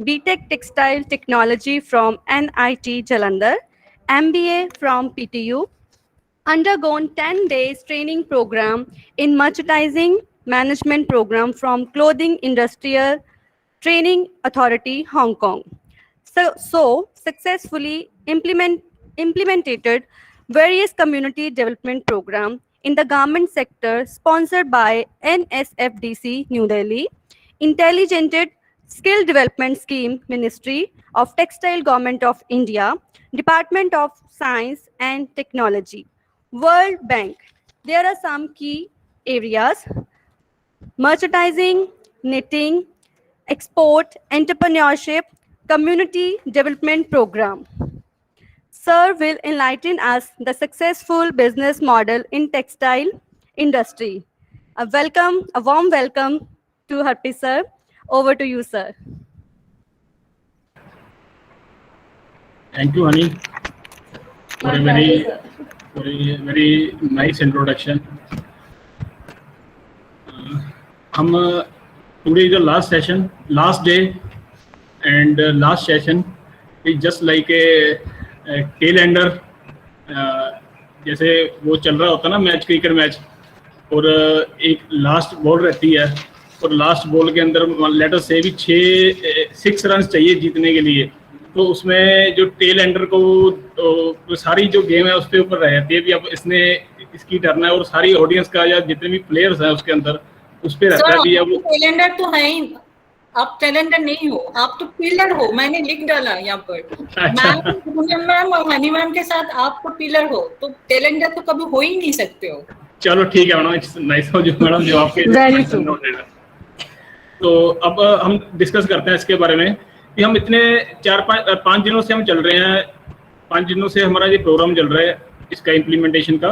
BTech Textile Technology from NIT Jalandhar, MBA from PTU, undergone 10 days training program in merchandising management program from Clothing Industrial Training Authority, Hong Kong. So successfully implemented various community development program in the garment sector sponsored by NSFDC New Delhi, Intelligented Skill Development Scheme, Ministry of Textile Government of India, Department of Science and Technology, World Bank. There are some key areas: merchandising, knitting, export, entrepreneurship, community development program. Sir will enlighten us the successful business model in textile industry. A warm welcome to Harpi sir. Over to you, sir. Thank you, Honey, for a very nice introduction. Today is the last day, and last session is just like a tail ender. जैसे वो चल रहा होता ना match, cricket match, और एक last ball रहती है, और लास्ट बॉल के अंदर लेटर से भी 6 रन चाहिए जीतने के लिए, तो उसमें जो टेल एंडर को तो सारी जो गेम है उसके ऊपर रहती है भी अब इसने इसकी टर्न है, और सारी ऑडियंस का या जितने भी प्लेयर्स हैं उसके अंदर उस पे रहता है भी अब टेल एंडर तो है ही, आप टेल एंडर नहीं हो, आप तो पिलर हो। मैंने लिख डाला यहाँ पर मैम और हनी मैम के साथ आप तो पिलर हो, तो टेल एंडर तो कभी हो ही नहीं सकते हो। चलो ठीक है मैडम, नाइस हो जो मैडम जो आपके तो अब हम डिस्कस करते हैं इसके बारे में कि हम इतने 4-5 दिनों से हम चल रहे हैं, 5 दिनों से हमारा ये प्रोग्राम चल रहा है इसका इम्प्लीमेंटेशन का,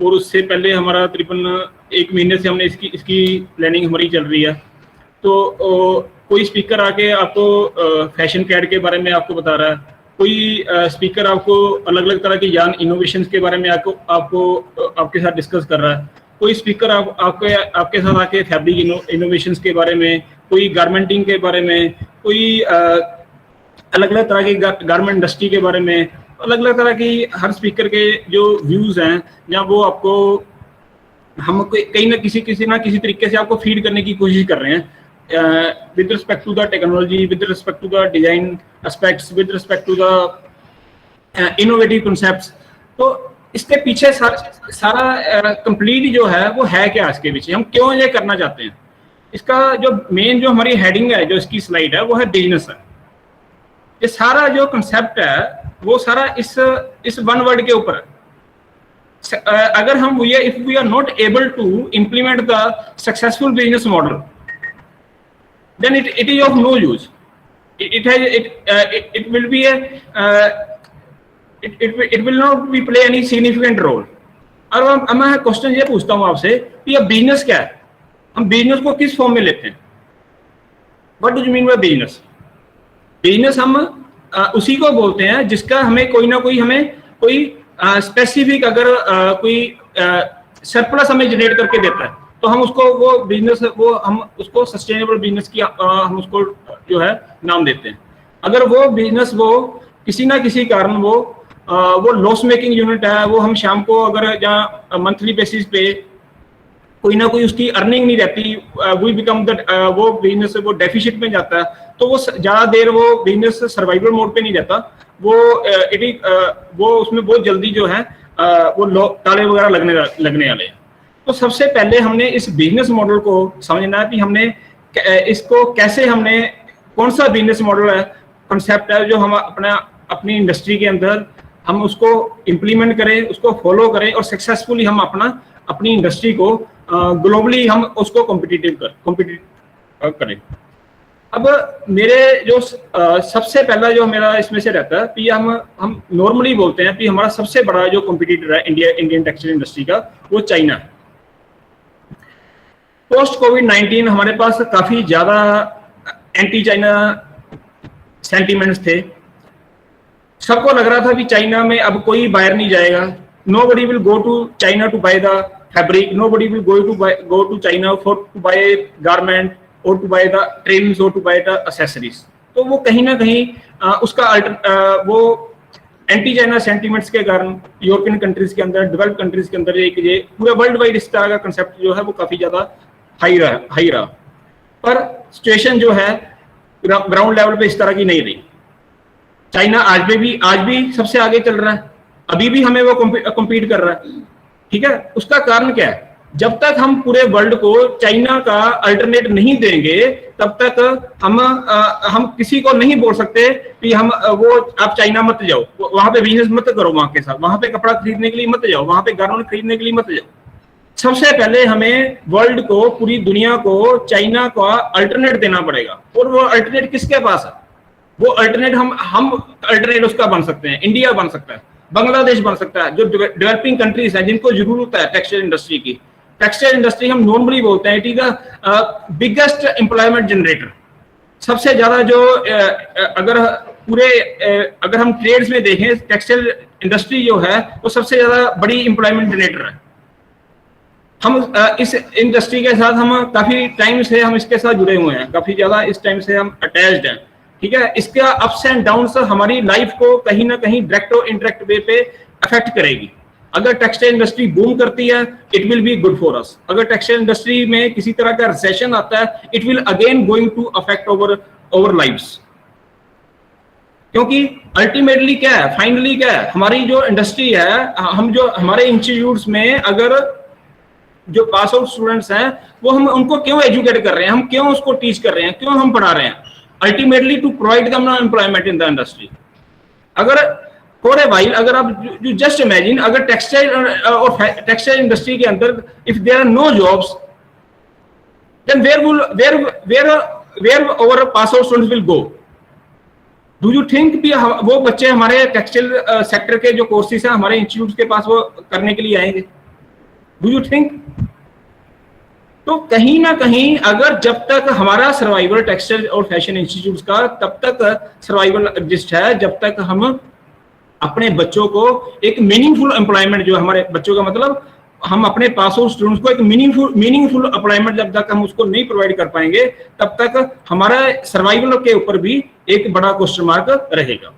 और उससे पहले हमारा तकरीबन 1 महीने से हमने इसकी प्लानिंग हमारी चल रही है। तो कोई स्पीकर आके आपको फैशन कैड के बारे में आपको बता रहा है, कोई स्पीकर आपको अलग अलग तरह की यान इनोवेशंस के बारे में आपके साथ डिस्कस कर रहा है, कोई स्पीकर आपके साथ आके फैब्रिक इनोवेशंस के बारे में, कोई गारमेंटिंग के बारे में, कोई अलग अलग तरह की गारमेंट इंडस्ट्री के बारे में, अलग अलग तरह की हर स्पीकर के जो व्यूज हैं जहाँ वो आपको हम कहीं ना किसी तरीके से आपको फीड करने की कोशिश कर रहे हैं with respect to the technology, with respect to the design aspects, with respect to the innovative concepts. तो इसके पीछे सारा कंप्लीट जो है वो है क्या, इसके पीछे हम क्यों ये करना चाहते हैं, इसका जो मेन जो हमारी हेडिंग है, जो इसकी स्लाइड है वो है बिजनेस है। ये सारा जो कंसेप्ट है वो सारा इस वन वर्ड के ऊपर है। अगर हम if we are not able to implement the successful business model, then it is of no use. It will be it will not be play any significant role. और मैं क्वेश्चन ये पूछता हूँ आपसे कि अब बिजनेस क्या है, हम बिजनेस को किस फॉर्म में लेते हैं, what do you mean by business? Business हम उसी को बोलते हैं जिसका हमें कोई स्पेसिफिक अगर कोई सरप्लस हमें जनरेट करके देता है, तो हम उसको हम उसको सस्टेनेबल बिजनेस की हम उसको जो है नाम देते हैं। अगर वो बिजनेस वो किसी ना किसी कारण वो लॉस मेकिंग यूनिट है, वो हम शाम को अगर जहाँ मंथली बेसिस पे कोई ना कोई उसकी अर्निंग नहीं रहती, वी बिकम वो बिजनेस वो डेफिसिट में जाता है, तो वो ज़्यादा देर वो बिजनेस सर्वाइवल मोड पे नहीं रहता, वो उसमें बहुत जल्दी जो है वो ताले वगैरह लगने वाले हैं। तो सबसे पहले हमने इस बिजनेस मॉडल को समझना है कि हमने इसको कैसे कौन सा बिजनेस मॉडल है, कॉन्सेप्ट है जो हम अपनी इंडस्ट्री के अंदर हम उसको इम्प्लीमेंट करें, उसको फॉलो करें और सक्सेसफुली हम अपनी इंडस्ट्री को ग्लोबली हम उसको कॉम्पिटिटिव करें। अब मेरे जो सबसे पहला जो मेरा इसमें से रहता है कि हम नॉर्मली बोलते हैं कि हमारा सबसे बड़ा जो कॉम्पिटिटर है इंडियन टेक्सटाइल इंडस्ट्री का वो चाइना है। पोस्ट कोविड-19 हमारे पास काफी ज्यादा एंटी चाइना सेंटीमेंट्स थे, सबको लग रहा था कि चाइना में अब कोई बाहर नहीं जाएगा, nobody will go to China to buy the fabric, nobody will go to China to buy garment or to buy the trims or to buy the accessories. तो वो कहीं ना कहीं उसका वो एंटी चाइना सेंटीमेंट्स के कारण यूरोपियन कंट्रीज के अंदर, डेवलप्ड कंट्रीज के अंदर ये पूरा वर्ल्ड वाइड इस तरह का कंसेप्ट जो है वो काफी ज्यादा हाई रहा। पर सिचुएशन जो है ग्राउंड लेवल पे इस तरह की नहीं रही। चाइना आज भी सबसे आगे चल रहा है, अभी भी हमें वो कम्पीट कर रहा है, ठीक है। उसका कारण क्या है? जब तक हम पूरे वर्ल्ड को चाइना का अल्टरनेट नहीं देंगे तब तक हम किसी को नहीं बोल सकते कि आप चाइना मत जाओ, वहां पे बिजनेस मत करो, वहां के साथ वहां पे कपड़ा खरीदने के लिए मत जाओ, वहां पे गारमेंट खरीदने के लिए मत जाओ। सबसे पहले हमें वर्ल्ड को, पूरी दुनिया को चाइना का अल्टरनेट देना पड़ेगा। और वो अल्टरनेट किसके पास है? वो अल्टरनेट हम अल्टरनेट उसका बन सकते हैं। इंडिया बन सकता है, बांग्लादेश बन सकता है, जो डेवलपिंग कंट्रीज हैं जिनको जरूरत है टेक्सटाइल इंडस्ट्री की। टेक्सटाइल इंडस्ट्री हम नॉर्मली बोलते हैं it is the biggest employment generator. सबसे ज्यादा जो अगर हम ट्रेड्स में देखें, टेक्सटाइल इंडस्ट्री जो है वो सबसे ज्यादा बड़ी एम्प्लॉयमेंट जनरेटर है। हम इस इंडस्ट्री के साथ हम काफी टाइम से हम इसके साथ जुड़े हुए हैं, काफी ज्यादा इस टाइम से हम अटैच्ड हैं, ठीक है। इसका अप्स एंड डाउन्स हमारी लाइफ को कहीं ना कहीं डायरेक्ट और इनडायरेक्ट वे पे अफेक्ट करेगी। अगर टेक्सटाइल इंडस्ट्री बूम करती है it will be good for us. अगर टेक्सटाइल इंडस्ट्री में किसी तरह का रिसेशन आता है it will again going to affect over lives. क्योंकि अल्टीमेटली क्या है, फाइनली क्या है, हमारी जो इंडस्ट्री है, हम जो हमारे इंस्टीट्यूट्स में अगर जो पास आउट स्टूडेंट्स हैं वो हम उनको क्यों एजुकेट कर रहे हैं, हम क्यों उसको टीच कर रहे हैं, क्यों हम पढ़ा रहे हैं? Ultimately to provide them employment in the industry. अगर फॉर ए वाइल, अगर आप जस्ट इमेजिन, अगर टेक्सटाइल इंडस्ट्री के अंदर if there are no jobs then where our pass out students will go? Do you think भी वो बच्चे हमारे टेक्सटाइल सेक्टर के जो कोर्सेज हैं हमारे इंस्टीट्यूट के पास वो करने के लिए आएंगे? Do you think? तो कहीं ना कहीं अगर जब तक हमारा सर्वाइवल टेक्सटाइल और फैशन इंस्टीट्यूट का तब तक सर्वाइवल एग्जिस्ट है जब तक हम अपने बच्चों को एक मीनिंगफुल एम्प्लॉयमेंट, जो हमारे बच्चों का मतलब हम अपने पास आउट स्टूडेंट्स को एक मीनिंगफुल एम्प्लॉयमेंट जब तक हम उसको नहीं प्रोवाइड कर पाएंगे तब तक हमारा सर्वाइवल के ऊपर भी एक बड़ा क्वेश्चन मार्क रहेगा।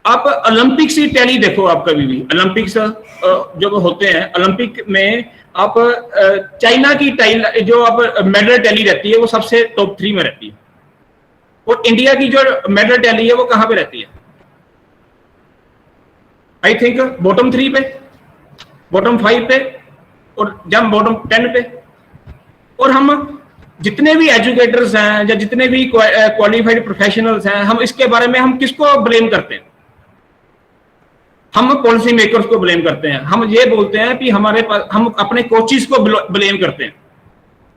आप ओलंपिक्स की टैली देखो, आप कभी भी ओलंपिक्स जब होते हैं, ओलंपिक में आप चाइना की टाइल जो आप मेडल टैली रहती है वो सबसे टॉप 3 में रहती है, और इंडिया की जो मेडल टैली है वो कहां पे रहती है? आई थिंक बॉटम 3 पे, बॉटम 5 पे, और जब बॉटम 10 पे। और हम जितने भी एजुकेटर्स हैं या जितने भी क्वालिफाइड प्रोफेशनल्स हैं, हम इसके बारे में हम किसको ब्लेम करते हैं? हम पॉलिसी मेकर्स को ब्लेम करते हैं। हम ये बोलते हैं कि हमारे पास, हम अपने कोचिज को ब्लेम करते हैं।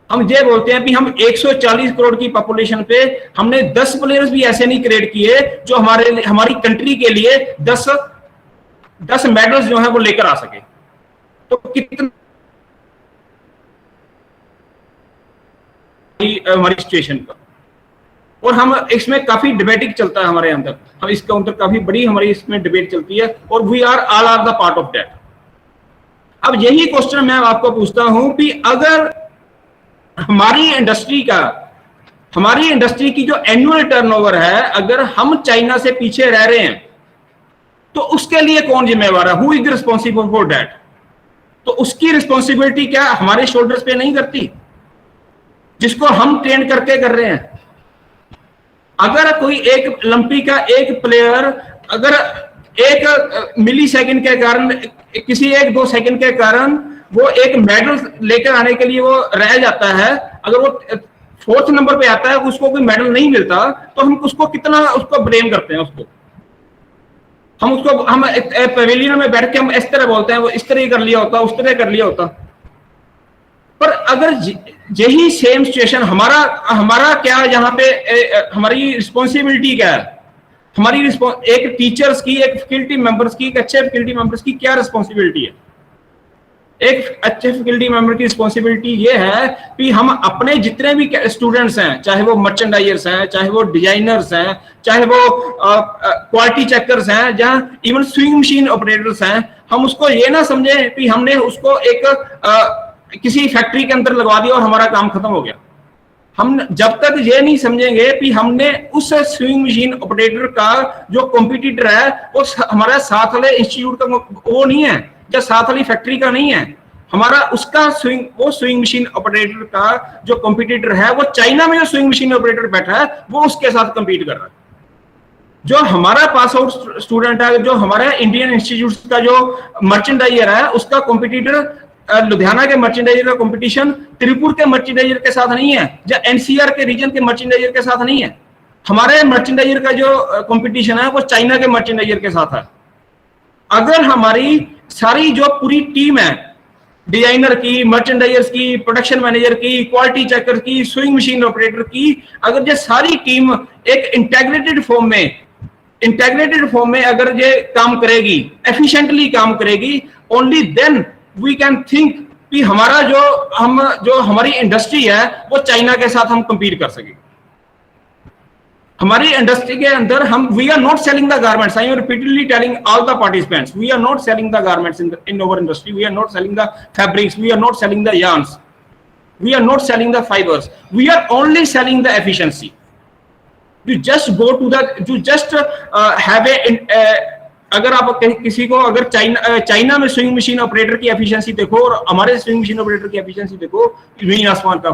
हम ये बोलते हैं कि हम 140 करोड़ की पॉपुलेशन पे हमने 10 प्लेयर्स भी ऐसे नहीं क्रिएट किए जो हमारी कंट्री के लिए 10 मेडल्स जो है वो लेकर आ सके। तो कितना हमारी सिचुएशन का, और हम इसमें काफी डिबेटिंग चलता है हमारे अंदर, हम इसके अंदर काफी बड़ी हमारी इसमें डिबेट चलती है, और we are all the part of that. अब यही क्वेश्चन मैं आपको पूछता हूं कि अगर हमारी इंडस्ट्री की जो एनुअल टर्नओवर है, अगर हम चाइना से पीछे रह रहे हैं तो उसके लिए कौन जिम्मेवार है? Who is responsible for that? तो उसकी रिस्पॉन्सिबिलिटी क्या हमारे शोल्डर्स पे नहीं करती, जिसको हम ट्रेन करके कर रहे हैं? अगर कोई एक ओलंपिक का एक प्लेयर अगर 1 मिली सेकेंड के कारण, किसी 1-2 सेकेंड के कारण वो एक मेडल लेकर आने के लिए वो रह जाता है, अगर वो 4th नंबर पे आता है, उसको कोई मेडल नहीं मिलता, तो हम उसको कितना उसको ब्लेम करते हैं? हम पवेलियन में बैठ के हम इस तरह बोलते हैं, वो इस तरह कर लिया होता, उस तरह कर लिया होता। पर अगर यही सेम सिचुएशन हमारा क्या यहाँ पे हमारी रिस्पॉन्सिबिलिटी क्या है? हमारी एक टीचर्स की, एक फैकल्टी मेंबर्स की, एक अच्छे फैकल्टी मेंबर्स की क्या रिस्पॉन्सिबिलिटी है? एक अच्छे फैकल्टी मेंबर की रिस्पॉन्सिबिलिटी ये है कि हम अपने जितने भी स्टूडेंट्स हैं, चाहे वो मर्चेंडाइजर्स हैं, चाहे वो डिजाइनर्स हैं, चाहे वो क्वालिटी चेकर्स हैं, जहां इवन स्विंग मशीन ऑपरेटर्स हैं, हम उसको ये ना समझे कि हमने उसको एक किसी फैक्ट्री के अंदर लगवा दिया और हमारा काम खत्म हो गया। हम जब तक ये नहीं समझेंगे कि हमने उस स्विंग मशीन ऑपरेटर का जो कॉम्पिटिटर है वो हमारा साथ वाले इंस्टीट्यूट का वो नहीं है, या साथ वाली फैक्ट्री का नहीं है, हमारा उसका स्विंग मशीन ऑपरेटर का जो कॉम्पिटिटर है वो चाइना में जो स्विंग मशीन ऑपरेटर बैठा है वो उसके साथ कम्पीट कर रहा है। जो हमारा पास आउट स्टूडेंट है, जो हमारा इंडियन इंस्टीट्यूट का जो मर्चेंडाइजर है, उसका कॉम्पिटिटर लुधियाना के मर्चेंडाइजर का कंपटीशन त्रिपुर के मर्चेंडाइजर के साथ नहीं है, या एनसीआर के रीजन के मर्चेंडाइजर के साथ नहीं है। हमारे मर्चेंडाइजर का जो कंपटीशन है वो चाइना के मर्चेंडाइजर के साथ है। अगर हमारी सारी जो पूरी टीम है, डिजाइनर की, मर्चेंडाइजर्स की, प्रोडक्शन मैनेजर की, क्वालिटी चेकर की, स्विंग मशीन ऑपरेटर की, अगर ये सारी टीम एक इंटेग्रेटेड फॉर्म में अगर ये काम करेगी, एफिशिएंटली काम करेगी, only then we can think कि हमारा जो हमारी इंडस्ट्री है वो चाइना के साथ हम कंपीट कर सके। हमारी इंडस्ट्री के अंदर we are not selling the garments, I am repeatedly telling all the participants, we are not selling the garments in our industry, we are not selling the fabrics, we are not selling the yarns, we are not selling the fibers, we are only selling the efficiency. You just go to have a अगर आप किसी को अगर China में swing machine operator की efficiency देखो और हमारे स्विंग मशीन ऑपरेटर की एफिशिएंसी देखो, जमीन आसमान का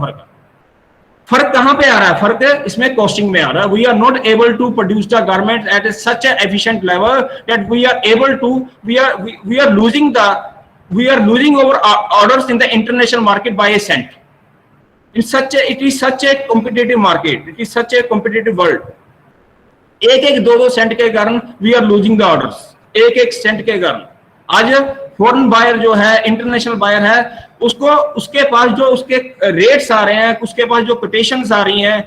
फर्क कहां पे आ रहा है? फर्क इसमें कॉस्टिंग में आ रहा है। We are not able to produce the garment at such efficient level that we are losing over orders in the international market by a cent. It is such a competitive market, it is such a competitive world. एक 2 cent के कारण we are losing the orders, एक cent के कारण। आज foreign buyer जो है, international buyer है, उसके पास जो उसके रेट्स आ रहे हैं, उसके पास जो कोटेशंस आ रही हैं,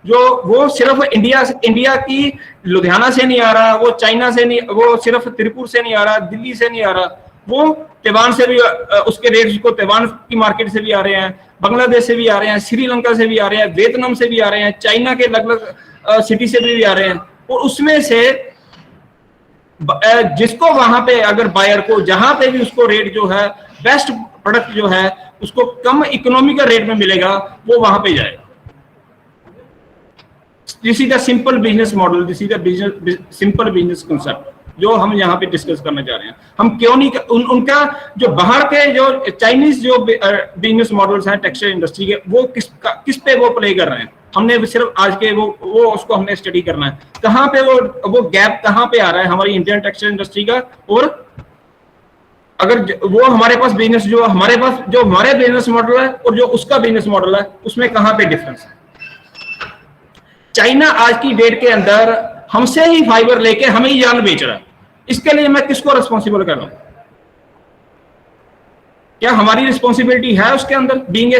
जो वो सिर्फ इंडिया की लुधियाना से नहीं आ रहा, वो चाइना से नहीं, वो सिर्फ त्रिपुर से नहीं आ रहा, दिल्ली से नहीं आ रहा, वो ताइवान से भी उसके रेट्स को ताइवान की मार्केट से भी आ रहे हैं, बांग्लादेश से भी आ रहे हैं, श्रीलंका से भी आ रहे हैं, वियतनाम से भी आ रहे हैं, चाइना के अलग सिटी से भी आ रहे हैं। और उसमें से जिसको वहां पे अगर बायर को जहां पे भी उसको रेट जो है बेस्ट प्रोडक्ट जो है उसको कम इकोनॉमिकल रेट में मिलेगा, वो वहां पे जाएगा। This is the simple business model, this is the simple business concept जो हम यहाँ पे डिस्कस करना चाह रहे हैं। हम क्यों नहीं उनका जो बाहर के जो चाइनीज जो बिजनेस मॉडल्स हैं टेक्सटाइल इंडस्ट्री के, वो किस पे वो प्ले कर रहे हैं, हमने सिर्फ आज के वो उसको हमने स्टडी करना है। कहाँ पे वो गैप कहाँ पे आ रहा है हमारी इंडियन टेक्सटाइल इंडस्ट्री का, और अगर वो हमारे बिजनेस मॉडल है और जो उसका बिजनेस मॉडल है उसमें कहाँ पे डिफरेंस है। चाइना आज की डेट के अंदर हमसे ही फाइबर लेके हमें ही जान बेच रहा है, इसके लिए मैं किसको रिस्पॉन्सिबल कर रहा हूं? क्या हमारी रिस्पॉन्सिबिलिटी है उसके अंदर, being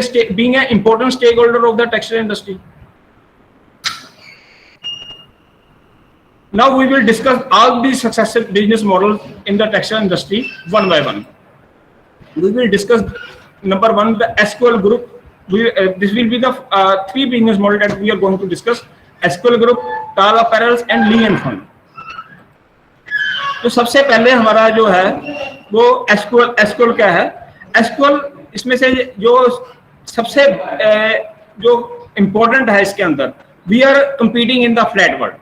a important stakeholder of the textile industry? Now we will discuss all these successful business models in the textile industry one by one. We will discuss number 1 the SQL group. This will be the 3 business models that we are going to discuss: SQL group, Tall Apparels and Lee and Fund. तो सबसे पहले हमारा जो है वो SQL क्या है? SQL इसमें से जो सबसे जो इम्पोर्टेंट है इसके अंदर, we are competing in the flat world.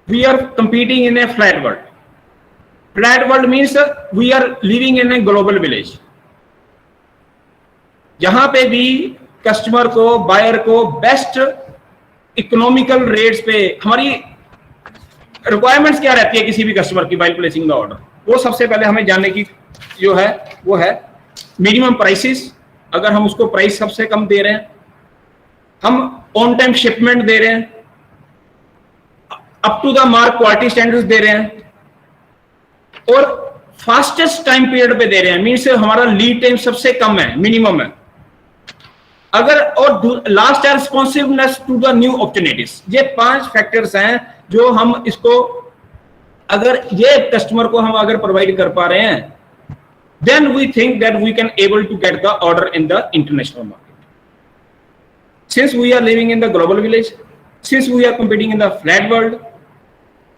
We are competing in a flat world. Flat world means we are living in a global village. जहां पे भी कस्टमर को, बायर को बेस्ट इकोनॉमिकल रेट्स पे, हमारी रिक्वायरमेंट्स क्या रहती है किसी भी कस्टमर की while प्लेसिंग द ऑर्डर, वो सबसे पहले हमें जानने की जो है वो है मिनिमम प्राइसेस। अगर हम उसको प्राइस सबसे कम दे रहे हैं, हम ऑन टाइम शिपमेंट दे रहे हैं, up to the mark quality standards दे रहे हैं, और फास्टेस्ट टाइम पीरियड पे दे रहे हैं, मींस हमारा लीड टाइम सबसे कम है, मिनिमम है। अगर और लास्ट है responsiveness to the new opportunities. ये 5 फैक्टर्स हैं जो हम इसको, अगर ये कस्टमर को हम अगर प्रोवाइड कर पा रहे हैं, then we think that we can able to get the order in the international market. Since we are living in the global village, since we are competing in the flat world,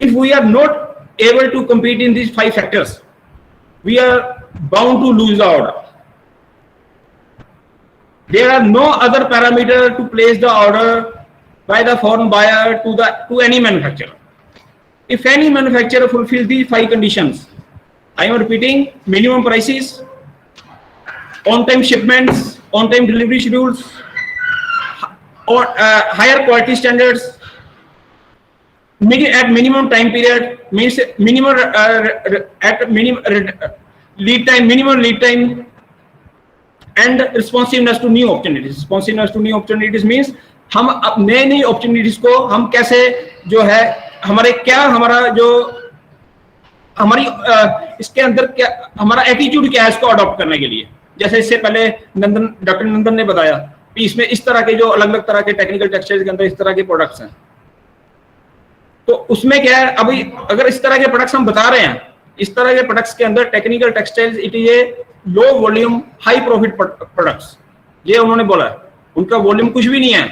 if we are not able to compete in these 5 factors, we are bound to lose the order. There are no other parameter to place the order by the foreign buyer to any manufacturer. If any manufacturer fulfills these 5 conditions, I am repeating: minimum prices, on-time shipments, on-time delivery schedules, or higher quality standards, at minimum time period, means minimum at minimum lead time, and responsiveness to new opportunities. Responsiveness to new opportunities means हम नई opportunities को हम कैसे जो है हमारा जो हमारी इसके अंदर क्या हमारा एटीट्यूड क्या है इसको अडॉप्ट करने के लिए। जैसे इससे पहले डॉक्टर नंदन ने बताया कि इसमें इस तरह के जो अलग अलग तरह के टेक्निकल टेक्सटाइल्स के अंदर इस तरह के प्रोडक्ट्स हैं, तो उसमें क्या है, अभी अगर इस तरह के प्रोडक्ट्स हम बता रहे हैं, इस तरह के प्रोडक्ट्स के अंदर technical textiles it is a low volume high profit products, ये उन्होंने बोला है। उनका वॉल्यूम कुछ भी नहीं है,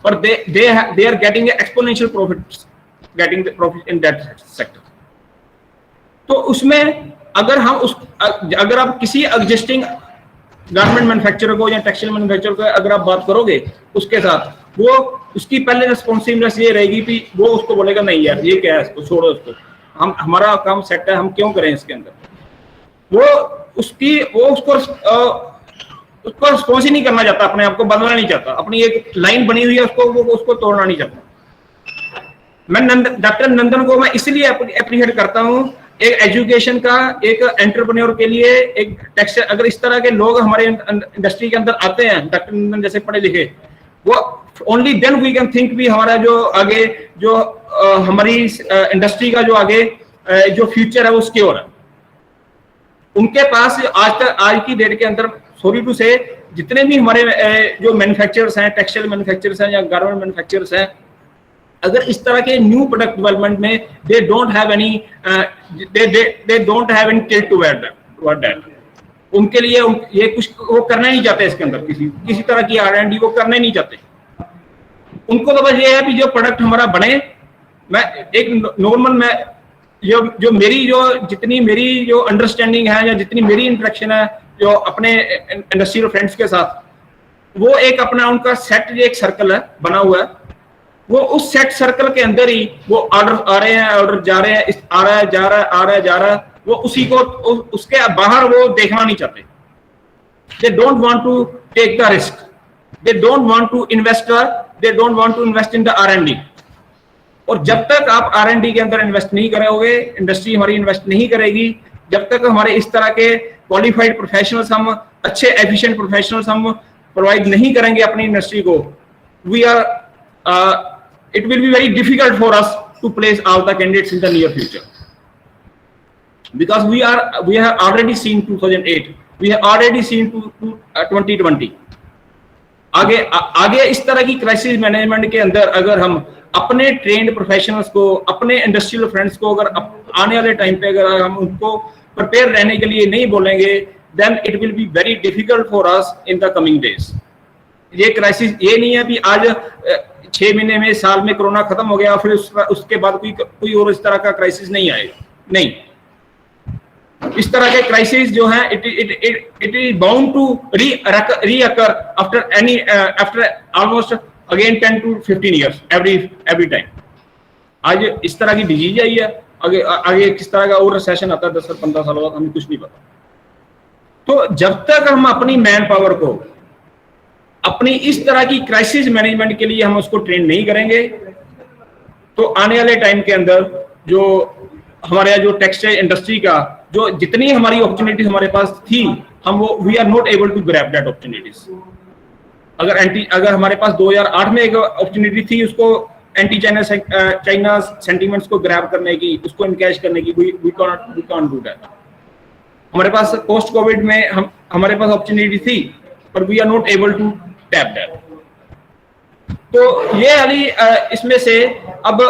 पर they are getting exponential profit in that sector. तो उसमें अगर आप किसी एग्जिस्टिंग गारमेंट मैन्युफैक्चरर को या टेक्सटाइल मैन्युफैक्चरर को अगर आप बात करोगे उसके साथ, वो उसकी पहले रिस्पॉन्सिवनेस ये रहेगी कि वो उसको बोलेगा नहीं यार ये क्या है, इसको छोड़ो, इसको हमारा काम सेट है, हम क्यों करें इसके अंदर। वो उसको रिस्पॉन्स ही नहीं करना चाहता, अपने आप को बदलना नहीं चाहता, अपनी एक लाइन बनी हुई है उसको तोड़ना नहीं चाहता। मैं डॉक्टर नंदन को मैं इसलिए अप्रिशिएट करता हूँ, एक एजुकेशन का, एक एंटरप्रेन्योर के लिए, एक टेक्सटाइल, अगर इस तरह के लोग हमारे इंडस्ट्री के अंदर आते हैं, डॉक्टर नंदन जैसे पढ़े लिखे, वो only then we can think भी हमारा जो आगे जो हमारी इंडस्ट्री का जो आगे जो फ्यूचर है वो सिक्योर है। उनके पास आज की डेट के अंदर सॉरी टू से जितने भी हमारे जो मैन्युफैक्चरर्स हैं, टेक्सटाइल मैन्युफैक्चरर्स हैं या गारमेंट मैन्युफैक्चरर्स हैं, अगर इस तरह के न्यू प्रोडक्ट डेवलपमेंट में they don't have any tilt toward that, उनके लिए ये कुछ वो करना नहीं चाहते, इसके अंदर किसी तरह की R&D वो करना ही नहीं चाहते। उनको तो बस ये है कि जो प्रोडक्ट हमारा बने, मैं एक नॉर्मल मैं जो जितनी मेरी जो अंडरस्टैंडिंग है या जितनी मेरी इंटरेक्शन है जो अपने इंडस्ट्रियल फ्रेंड्स के साथ, वो एक अपना उनका सेट एक सर्कल है बना हुआ है, वो उस सेट सर्कल के अंदर ही वो ऑर्डर आ रहे हैं, ऑर्डर जा रहे हैं, आ रहा है जा रहा है, वो उसी को उसके बाहर वो देखना नहीं चाहते। They don't want to take the risk, they don't want to invest in the R&D। और जब तक आप R&D के अंदर इन्वेस्ट नहीं करोगे, इंडस्ट्री हमारी इन्वेस्ट नहीं करेगी, जब तक हमारे इस तरह के क्वालिफाइड प्रोफेशनल्स, हम अच्छे एफिशिएंट प्रोफेशनल्स हम प्रोवाइड नहीं करेंगे अपनी इंडस्ट्री को, it will be very difficult for us to place all the candidates in the near future, because we have already seen 2008, we have already seen 2020। आगे इस तरह की क्राइसिस मैनेजमेंट के अंदर अगर हम अपने ट्रेंड प्रोफेशनल्स को, अपने इंडस्ट्रियल फ्रेंड्स को अगर आने वाले टाइम पे अगर हम उनको प्रिपेयर रहने के लिए नहीं बोलेंगे, then it will be very difficult for us in the coming days। ये क्राइसिस ये नहीं है कि आज 6 महीने में, साल में कोरोना खत्म हो गया फिर उसके बाद कोई और इस तरह का क्राइसिस नहीं आएगा, नहीं। इस तरह के क्राइसिस जो है it is bound to reoccur after almost again 10 to 15 years every time. आज इस तरह की डिजीज आई है, आगे किस तरह का और रिसेशन आता है 10 और 15 साल बाद हमें कुछ नहीं पता। तो जब तक हम अपनी मैन पावर को अपनी इस तरह की क्राइसिस मैनेजमेंट के लिए हम उसको ट्रेन नहीं करेंगे, तो आने वाले टाइम के अंदर जो हमारे जो टेक्सटाइल इंडस्ट्री का जो जितनी हमारी अपॉर्चुनिटीज हमारे पास थी, हम वो we are not able to grab that opportunities. अगर हमारे पास 2008 में एक अपॉर्चुनिटी थी उसको एंटी चाइना सेंटीमेंट्स को ग्रैब करने की, उसको इनकैश करने की, वी कांट डू दैट। हमारे पास पोस्ट कोविड में हमारे पास अपॉर्चुनिटी थी, पर we are not able to tap that. तो ये वाली इसमें से अब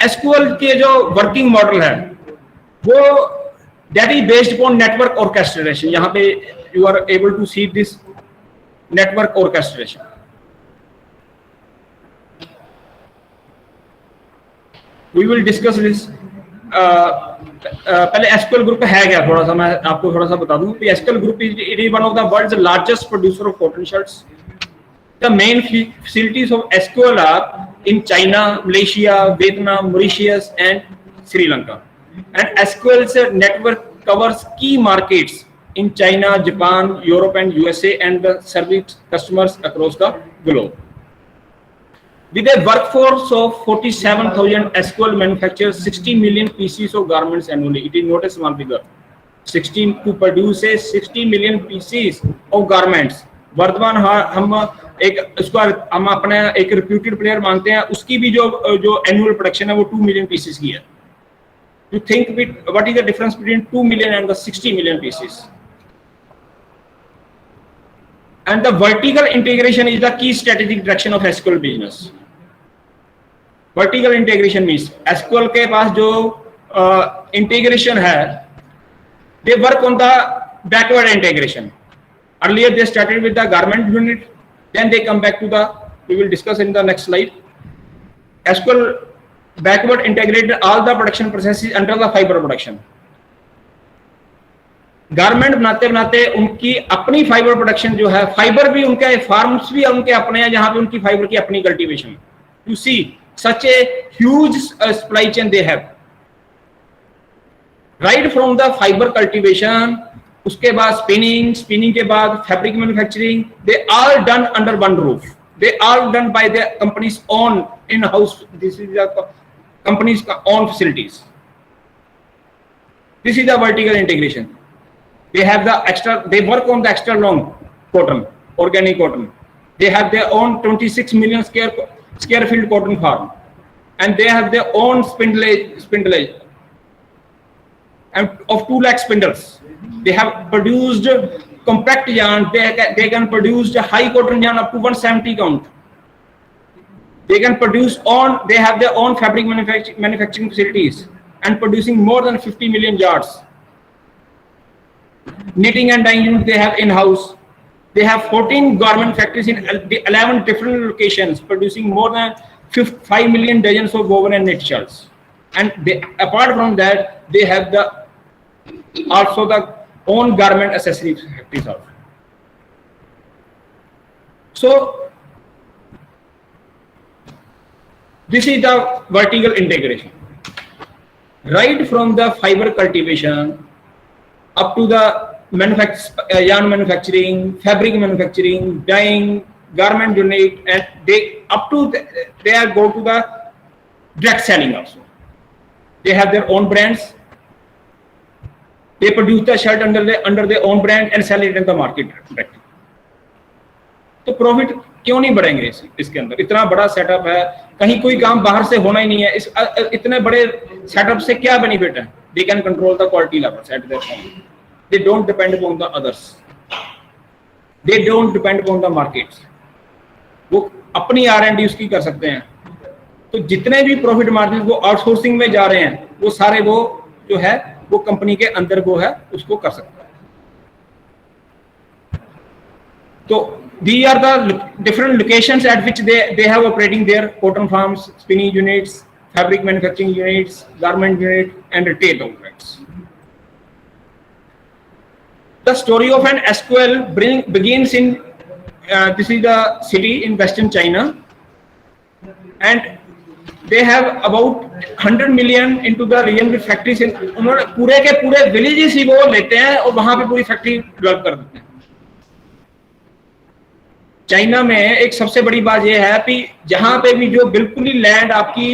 एसक्यूएल के जो वर्किंग मॉडल है वो that is based upon network orchestration. यहाँ पे you are able to see this network orchestration. We will discuss this पहले एसक्यूएल ग्रुप है क्या, थोड़ा सा मैं आपको थोड़ा सा बता दूं। SQL group is one of the world's largest producer of cotton shirts. The main facilities of SQL are in China, Malaysia, Vietnam, Mauritius and Sri Lanka. And SQL's network covers key markets in China, Japan, Europe and USA and the service customers across the globe. With a workforce of 47,000, SQL manufactures 60 million pieces of garments annually. It is not a small figure. 16 to produce 60 million pieces of garments. Vardhman हम एक उसका हम अपने एक reputed player मानते हैं, उसकी भी जो एनुअल प्रोडक्शन है वो 2 मिलियन पीसेस की है। You think what is the difference between 2 million and the 60 million pieces. And the vertical integration is the key strategic direction of SQL business. Vertical integration means SQL के पास जो integration है, दे work on the backward integration. Earlier they started with the garment unit, then they come back to the, we will discuss in the next slide. SQL backward integrated all the production processes under the fiber production. Garment बनाते बनाते उनकी अपनी fibre production जो है, fibre भी उनके farms भी उनके अपने हैं जहां पे उनकी फाइबर की अपनी कल्टीवेशन। You see such a huge supply chain they have, right from the fibre cultivation, उसके बाद स्पिनिंग के बाद fabric manufacturing, they are done under one roof, they are done by the companies own in house, this is the companies का own facilities. This is the vertical integration. They have the extra, they work on the extra long cotton, organic cotton. They have their own 26 million square feet cotton farm and they have their own spindlage and of 2 lakh spindles. They have produced compact yarn, they can produce high cotton yarn up to 170 count. They can produce they have their own fabric manufacturing facilities and producing more than 50 million yards. Knitting and dyeing units they have in-house. They have 14 garment factories in 11 different locations producing more than 5 million dozens of woven and knit shirts. And apart from that, they have also the own garment accessory factories also. So this is the vertical integration, right from the fiber cultivation up to the yarn manufacturing, fabric manufacturing, dyeing, garment unit, and they go to the direct selling also. They have their own brands. They produce the shirt under their own brand and sell it in the market directly. तो profit क्यों नहीं बढ़ेंगे इसके अंदर? इतना बड़ा setup है, कहीं कोई काम बाहर से होना ही नहीं है। इस इतने बड़े सेटअप से क्या बेनिफिट है? They can control the quality levels at their home. They don't depend upon the others. They don't depend upon the markets. वो अपनी R&D उसकी कर सकते हैं। तो जितने भी प्रॉफिट मार्जिन वो आउटसोर्सिंग में जा रहे हैं, वो सारे वो जो है वो कंपनी के अंदर वो है उसको कर सकता है। तो these are the different locations at which they have operating their cotton farms, spinning units, fabric manufacturing units, garment unit and retail outlets. The story of an SQL begins in this is the city in western China, and they have about 100 million into the region with factories in, उन्होंने पूरे के पूरे villages ही वो लेते हैं और वहां पे पूरी फैक्ट्री डेवलप कर देते हैं। चाइना में एक सबसे बड़ी बात यह है कि जहां पे भी जो बिल्कुल ही लैंड आपकी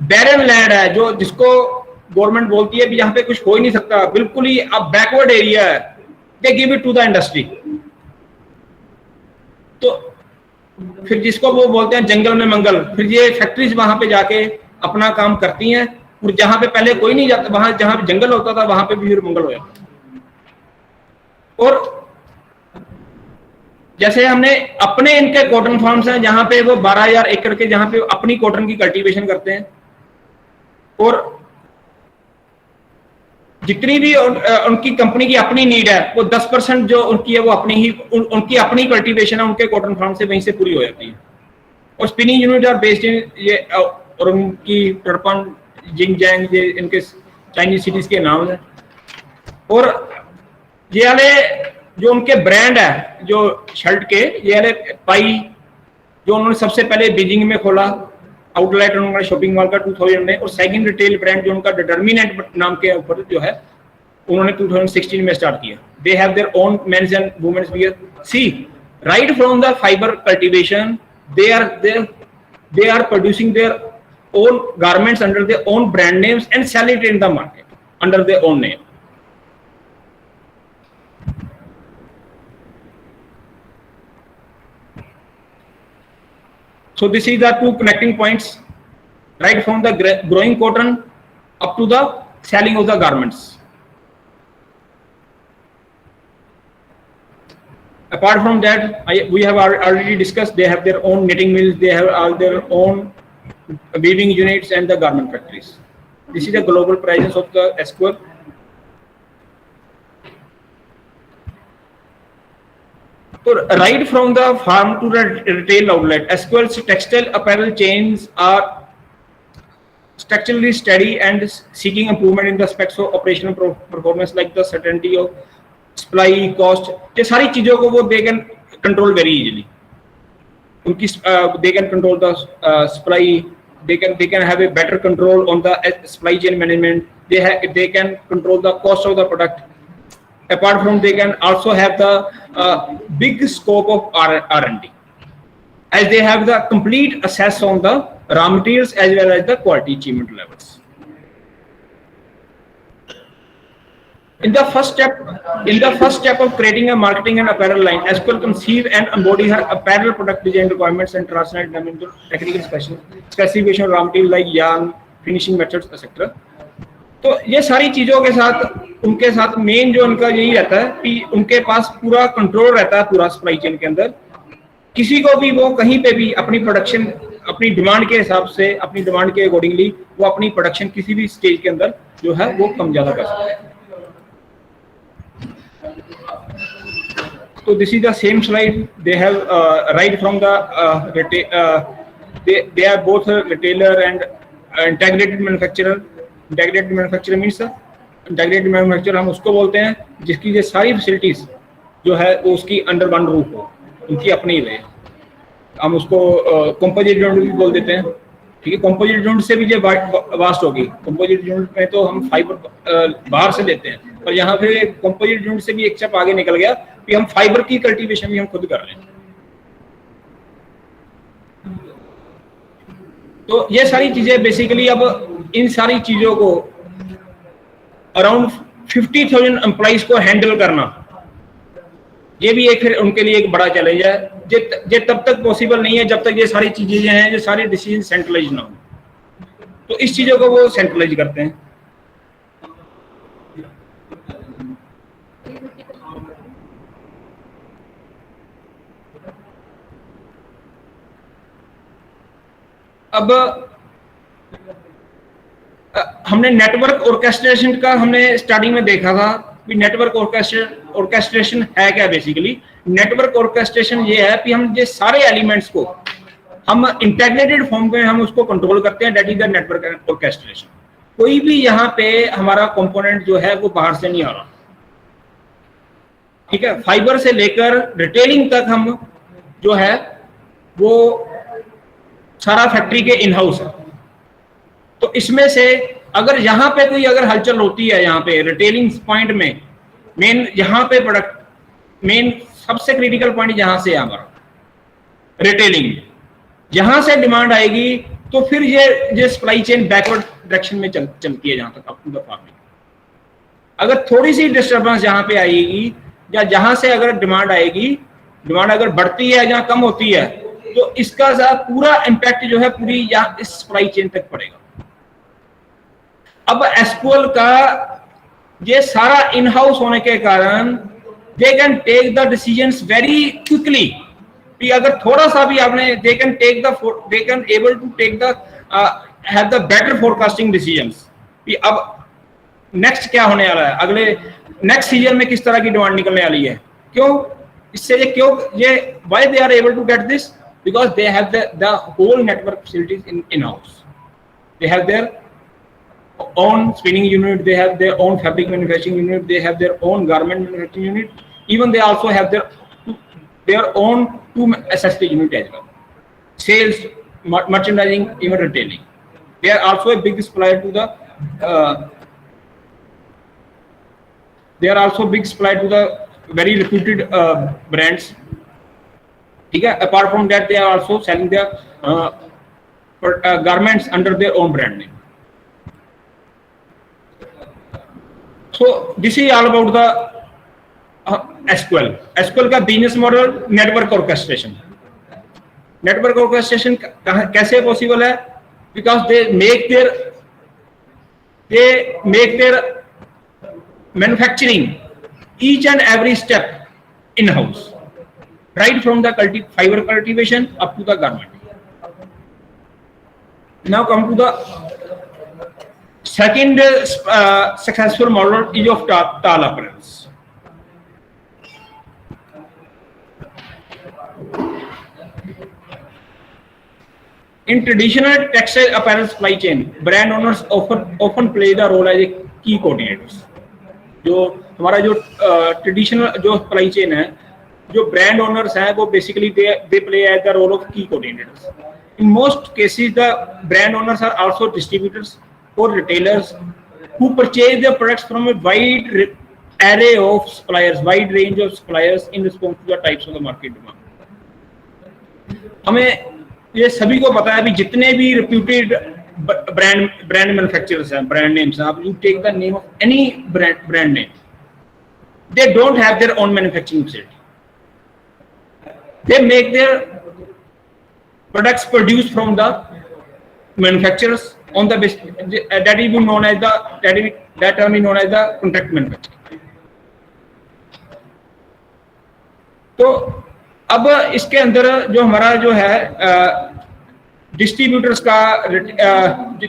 बैरन लैंड है, जो जिसको गवर्नमेंट बोलती है कि यहाँ पे कुछ हो ही नहीं सकता, बिल्कुल ही अब बैकवर्ड एरिया है, they give it to the industry. तो फिर जिसको वो बोलते हैं जंगल में मंगल, फिर ये फैक्ट्रीज वहां पे जाके अपना काम करती हैं, और जहां पे पहले कोई नहीं जाता, वहां जहां पे जंगल होता था वहां पे भी फिर मंगल हो जाता। और जैसे हमने अपने इनके कॉटन फार्म्स हैं जहां पे वो 12,000 एकड़ के जहां पे अपनी कॉटन की कल्टीवेशन करते हैं, और जितनी भी उनकी कंपनी की अपनी नीड है वो 10% जो उनकी है वो अपनी ही उनकी अपनी कल्टीवेशन है उनके कॉटन फार्म से वहीं से पूरी हो जाती है। और spinning unit are based in ये, और उनकी टर्पन जिंगजैंग ये इनके चाइनीज सिटीज के नाम है। और ये वाले जो उनके ब्रांड है जो शर्ट के, ये वाले पाई जो उन्होंने सबसे पहले बीजिंग में खोला आउटलेट उन्होंने शॉपिंग मॉल का 2000 में, और सेकंड रिटेल ब्रांड जो उनका डिटर्मिनेंट नाम के ऊपर जो है उन्होंने 2016 में स्टार्ट किया। They have their own men's and women's wear. See right from the fibre cultivation they are producing their own garments under their own brand names and sell it in the market under their own name. So this is the two connecting points, right from the growing cotton up to the selling of the garments. Apart from that, we have already discussed, they have their own knitting mills, they have all their own weaving units and the garment factories. This is the global presence of the SQL. So right from the farm to the retail outlet, SQL's textile apparel chains are structurally steady and seeking improvement in the aspects of operational performance like the certainty of supply, cost, ये सारी चीजों को वो they can control very easily. उनकी they can control the supply, they can have a better control on the supply chain management. They can control the cost of the product. Apart from, they can also have the big scope of R&D, as they have the complete access on the raw materials as well as the quality achievement levels. In the first step of creating a marketing and apparel line, SQL conceive and embody her apparel product design requirements and translate them into technical specification of raw material like yarn, finishing methods, etc. तो ये सारी चीजों के साथ उनके साथ main जो उनका यही रहता है कि उनके पास पूरा कंट्रोल रहता है पूरा सप्लाई चेन के अंदर। किसी को भी वो कहीं पे भी अपनी प्रोडक्शन अपनी डिमांड के हिसाब से अपनी डिमांड के अकॉर्डिंगली वो अपनी प्रोडक्शन किसी भी स्टेज के अंदर जो है वो कम ज्यादा कर सकते हैं। So this is the same slide. They have right from the they are both a retailer and integrated manufacturer. Integrated manufacturer means integrated manufacturer हम उसको बोलते हैं जिसकी ये सारी फैसिलिटीज जो है वो उसकी अंडर वन रूफ हो, उनकी अपनी ही रहे। हम उसको कंपोजिट यूनिट भी बोल देते हैं। ठीक है, कंपोजिट यूनिट से भी ये वास्ट होगी। कंपोजिट यूनिट में तो हम फाइबर बाहर से लेते हैं, पर यहाँ पे कंपोजिट यूनिट से भी एक स्टेप आगे निकल गया कि हम फाइबर की कल्टीवेशन भी हम खुद कर रहे हैं। तो ये सारी चीजें बेसिकली अब इन सारी चीजों को अराउंड 50,000 एम्प्लॉइज को हैंडल करना, ये भी एक फिर उनके लिए एक बड़ा चैलेंज है। ये तब तक पॉसिबल नहीं है जब तक ये सारी चीजें हैं, जो सारे डिसीजन सेंट्रलाइज ना हो। तो इस चीजों को वो सेंट्रलाइज करते हैं। अब हमने नेटवर्क ऑर्केस्ट्रेशन का हमने स्टार्टिंग में देखा था कि नेटवर्क ऑर्केस्ट्रेशन है क्या। बेसिकली नेटवर्क ऑर्केस्ट्रेशन ये है कि हम ये सारे एलिमेंट्स को हम इंटीग्रेटेड फॉर्म में हम उसको कंट्रोल करते हैं। That is the network orchestration. कोई भी यहाँ पे हमारा कंपोनेंट जो है वो बाहर से नहीं आ रहा। ठीक है, फाइबर से लेकर रिटेलिंग तक हम जो है वो सारा फैक्ट्री के इन हाउस है। तो इसमें से अगर यहाँ पे कोई अगर हलचल होती है, यहाँ पे रिटेलिंग पॉइंट में मेन यहाँ पे प्रोडक्ट मेन सबसे क्रिटिकल पॉइंट यहाँ से है हमारा रिटेलिंग। यहाँ से डिमांड आएगी तो फिर ये सप्लाई चेन बैकवर्ड डायरेक्शन में चलती है जहाँ तक अप टू द फार्मिंग। अगर थोड़ी सी डिस्टर्बेंस यहाँ पे आएगी या जहाँ से अगर डिमांड आएगी, डिमांड अगर बढ़ती है या कम होती है, तो इसका पूरा इम्पैक्ट जो है पूरी यहाँ इस सप्लाई चेन तक पड़ेगा। अब एसक्यूएल का ये सारा इन हाउस होने के कारण they can take the decisions very quickly. कि अगर थोड़ा सा भी आपने they can able to take the have the better forecasting decisions कि अब नेक्स्ट क्या होने वाला है, अगले नेक्स्ट सीजन में किस तरह की डिमांड निकलने वाली है। क्यों इससे ये why they are able to get this, because they have the whole network facilities in house. They have their own spinning unit, they have their own fabric manufacturing unit, they have their own garment manufacturing unit. Even they also have their own two accessory unit as well. Sales, merchandising, even retailing. They are also a big supplier to the. They are also big supplier to the very reputed brands. Okay? Apart from that, they are also selling their garments under their own brand name. So this is all about the SQL. SQL का business model network orchestration. Network orchestration कैसे possible है? Because they make their manufacturing each and every step in house, right from the fiber cultivation up to the garment. Now come to the second successful model is of Tal Apparels. In traditional textile apparel supply chain, brand owners often play the role as a key coordinators. जो हमारा जो traditional जो supply chain है, जो brand owners हैं, वो basically they play as the role of key coordinators. In most cases the brand owners are also distributors और retailers who purchase their products from a wide array of suppliers, wide range of suppliers in response to the types of the market demand. हमें ये सभी को पता है, अभी जितने भी reputed brand manufacturers हैं, brand names हैं, आप you take the name of any brand name, they don't have their own manufacturing facility. They make their products produced from the manufacturers on the basis that is known as that term is known as the contract manufacturing. तो अब इसके अंदर जो हमारा जो है distributors का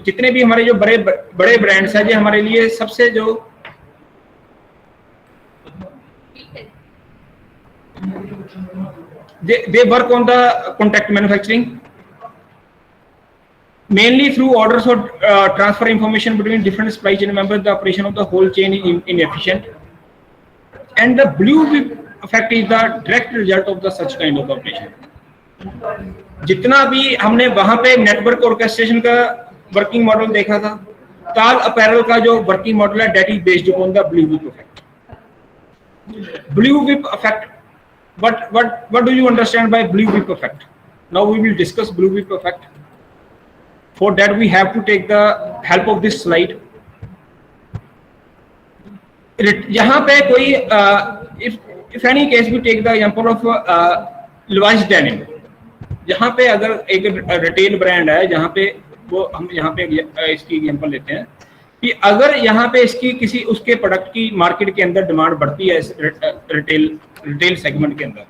जितने भी हमारे जो बड़े ब्रांड्स हैं, जो हमारे लिए सबसे जो they work on the contract manufacturing mainly through orders or transfer information between different supply chain members. The operation of the whole chain is inefficient, and the blue whip effect is the direct result of the such kind of operation. जितना भी हमने वहां पे network orchestration का working model देखा था, ताल apparel का जो वर्किंग मॉडल है, that is based upon the blue whip effect. Blue whip effect. What do you understand by blue whip effect? Now we will discuss blue whip effect. For that we have to take the help of this slide. यहाँ पे कोई if any case we take the example of Levi's denim. यहाँ पे अगर एक retail brand है, जहाँ पे वो हम यहाँ पे इसकी एग्जांपल लेते हैं कि अगर यहाँ पे इसकी किसी उसके प्रोडक्ट की मार्केट के अंदर डिमांड बढ़ती है रिटेल सेगमेंट के अंदर,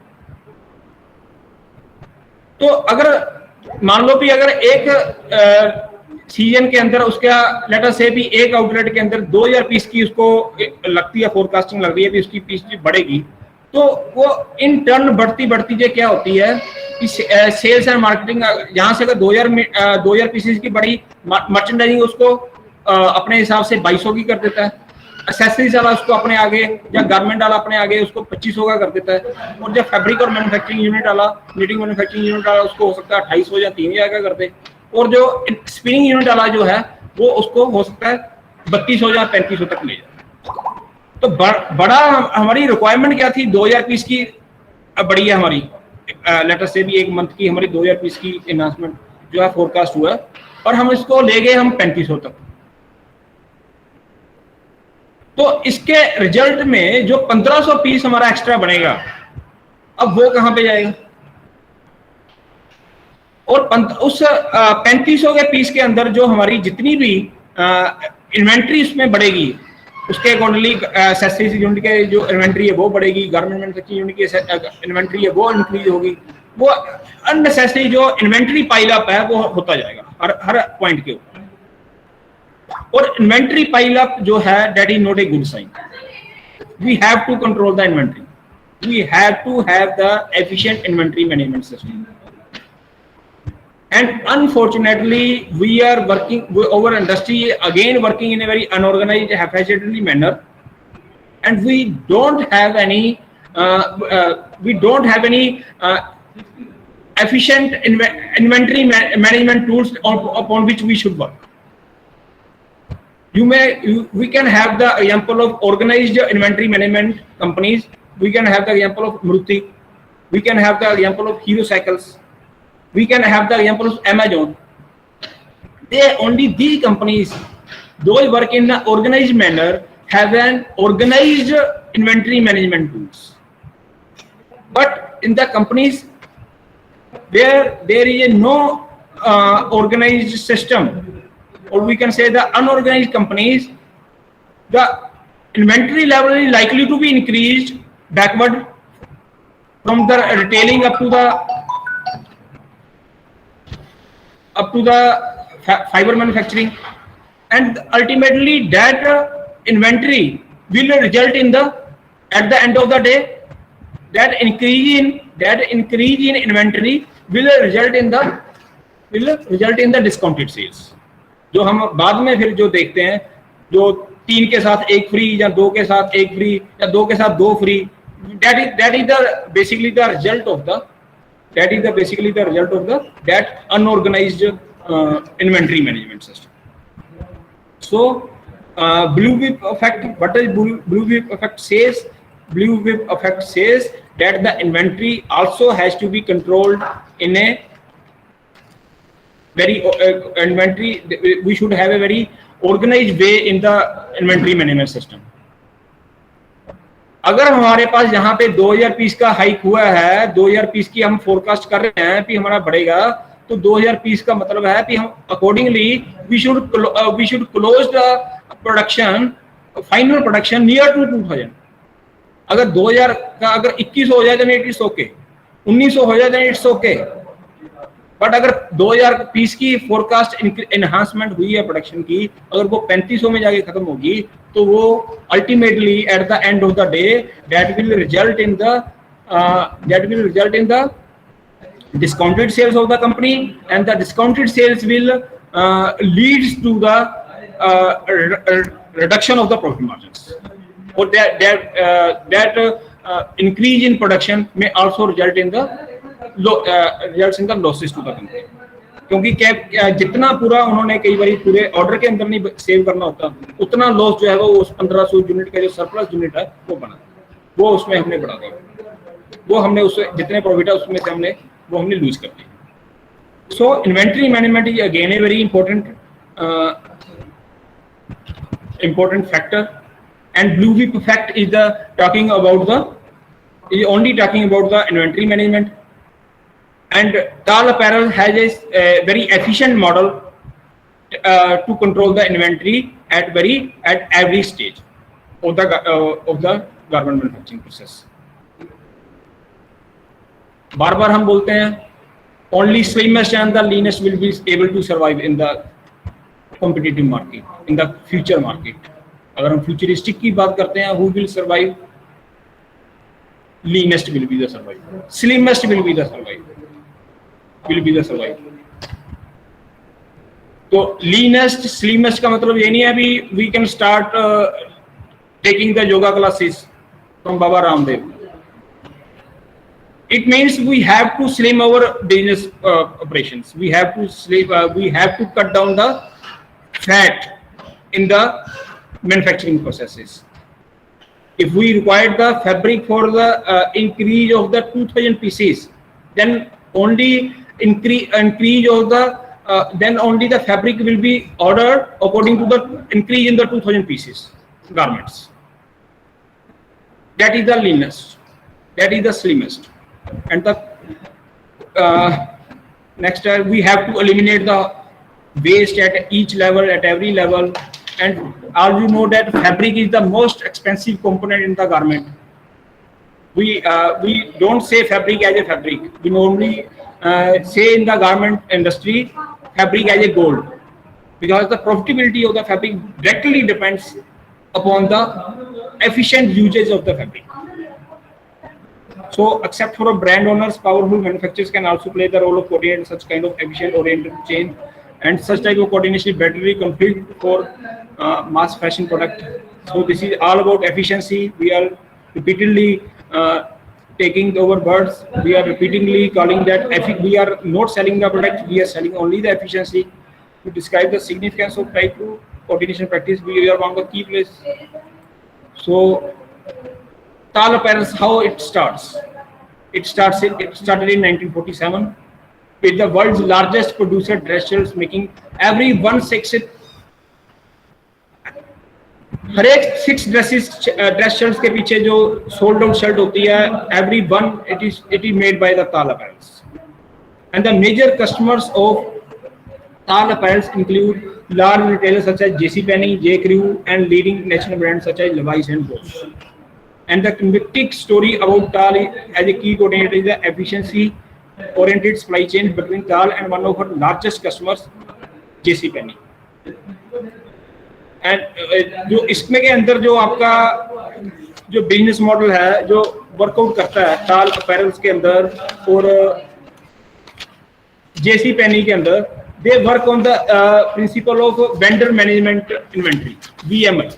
तो अगर मान लो भी अगर एक सीजन के अंदर उसका लेट अस से भी एक आउटलेट के अंदर 2000 पीस की उसको लगती है, फोरकास्टिंग लग रही है भी उसकी पीस बढ़ेगी, तो वो इन टर्न बढ़ती जो क्या होती है कि सेल्स एंड मार्केटिंग यहाँ से अगर 2000 पीसेस की बड़ी मर्चेंडाइजिंग उसको अपने हिसाब से 2200 की कर देता है, एक्सेसरीज वाला उसको अपने आगे या गारमेंट वाला अपने आगे उसको 2500 का कर देता है, और जब फैब्रिक और मैन्युफैक्चरिंग यूनिट वाला नीटिंग मैन्युफैक्चरिंग यूनिट वाला उसको हो सकता है 2800 या 3000 का कर दे, और जो स्पिनिंग यूनिट वाला जो है वो उसको हो सकता है 3200 या 3500 तक ले जाए. तो बड़ा हमारी रिक्वायरमेंट क्या थी, 2000 पीस की बड़ी है हमारी, लेटर से भी एक मंथ की हमारी 2000 पीस की एनहांसमेंट जो है फोरकास्ट हुआ, और हम इसको ले गए हम 3500 तक. तो इसके रिजल्ट में जो 1500 पीस हमारा एक्स्ट्रा बनेगा, अब वो कहां पे जाएगा, और उस 3500 के पीस के अंदर जो हमारी जितनी भी इन्वेंट्री उसमें बढ़ेगी, उसके अकॉर्डिंगली एक्सेसरीज यूनिट के जो इन्वेंट्री है वो बढ़ेगी, गारमेंट मैन्युफैक्चरिंग यूनिट की इन्वेंट्री है वो इंक्रीज होगी, वो अननेसेसरी जो इन्वेंट्री पाइल अप है वो होता जाएगा हर पॉइंट के ऊपर. और इन्वेंट्री पाइल अप जो है that is not a good sign. We have to control the inventory, we have to have the efficient inventory management system. And unfortunately, we are working, our industry again working in a very unorganized, haphazardly manner, and we don't have any efficient inventory management tools upon which we should work. We can have the example of organized inventory management companies. We can have the example of Maruti. We can have the example of Hero Cycles. We can have the example of Amazon. Only these companies, those work in an organized manner, have an organized inventory management tools. But in the companies where there is no organized system, or we can say the unorganized companies, the inventory level is likely to be increased backward from the retailing up to the fiber manufacturing, and ultimately that inventory will result in at the end of the day, that increase in inventory will result in the discounted sales. जो हम बाद में फिर जो देखते हैं, जो 3 के साथ 1 फ्री या 2 के साथ 1 फ्री या 2 के साथ 2 free, that is basically the result of that unorganized inventory management system. So blue whip effect, what does blue whip effect says? Blue whip effect says that the inventory also has to be controlled in a very we should have a very organized way in the inventory management system. अगर हमारे पास यहाँ पे 2000 piece का hike हुआ है, 2000 piece की हम forecast कर रहे हैं कि हमारा बढ़ेगा, तो 2000 पीस का मतलब है कि हम accordingly we should close the production, final production near to 2000. अगर 2000 का अगर 2100 हो जाए तो इट्स ओके, 1900 हो जाए तो इट्स ओके, बट अगर 2000 पीस की फोरकास्ट एनहांसमेंट हुई है प्रोडक्शन की, अगर वो 3500 में जाके खत्म होगी, तो वो ultimately at the end of the day that will result in the discounted sales of the company, and the discounted sales will leads to the reduction of the profit margins, or that increase in production may also result in the losses to the company. क्योंकि जितना पूरा उन्होंने कई बार पूरे order के अंदर नहीं save करना होता, उतना लॉस जो है वो उस 1500 यूनिट का जो सरप्लस यूनिट है वो बना, वो उसमें हमने बढ़ा दिया, वो हमने उससे जितने प्रॉफिट है उसमें से हमने लूज कर दी. So inventory management is again a very important factor, and blue whip effect is talking about the inventory management. And Tal Apparel has a very efficient model to control the inventory at every stage of the garment manufacturing process. बार बार हम बोलते हैं only slimmest and the leanest will be able to survive in the competitive market, in the future market. अगर हम futuristic की बात करते हैं, who will survive? Leanest will be the survivor, slimmest will be the survivor. तो leanest, slimmest का मतलब ये नहीं है अभी we can start taking the yoga classes from Baba Ramdev. It means we have to slim our business operations. We have to cut down the fat in the manufacturing processes. If we require the fabric for the increase of the 2000 pieces, then only increase of the then only the fabric will be ordered according to the increase in the 2000 pieces garments. That is the leanest. That is the slimmest. And the next we have to eliminate the waste at each level, at every level. And all you know that fabric is the most expensive component in the garment. We don't say fabric as a fabric. We normally say in the garment industry fabric as a gold, because the profitability of the fabric directly depends upon the efficient usage of the fabric. So except for brand owners, powerful manufacturers can also play the role of coordinating such kind of efficient oriented chain, and such type of coordination is better configured for mass fashion product. So this is all about efficiency. We are repeatedly taking over words. We are repeatedly calling that we are not selling the product. We are selling only the efficiency. To describe the significance of type 2 coordination practice, we are one of the key places. So Tal Apparels, how it starts? It started in 1947 with the world's largest producer dress shirts, making every 1/6 हर एक 6 dress shirts के पीछे जो sold out shirt होती है, every one it is made by the Tal Apparels. And the major customers of Tal Apparels include large retailers such as JCPenney, J.Crew, and leading national brands such as Levi's and Bosch. And the convicting story about Tal as a key coordinator is the efficiency-oriented supply chain between Tal and one of our largest customers, JCPenney. And जो इसमें के अंदर जो आपका जो business model है जो workout करता है Tal Apparels के अंदर और JCPenney के अंदर, they work on the principle of vendor management inventory, VMI.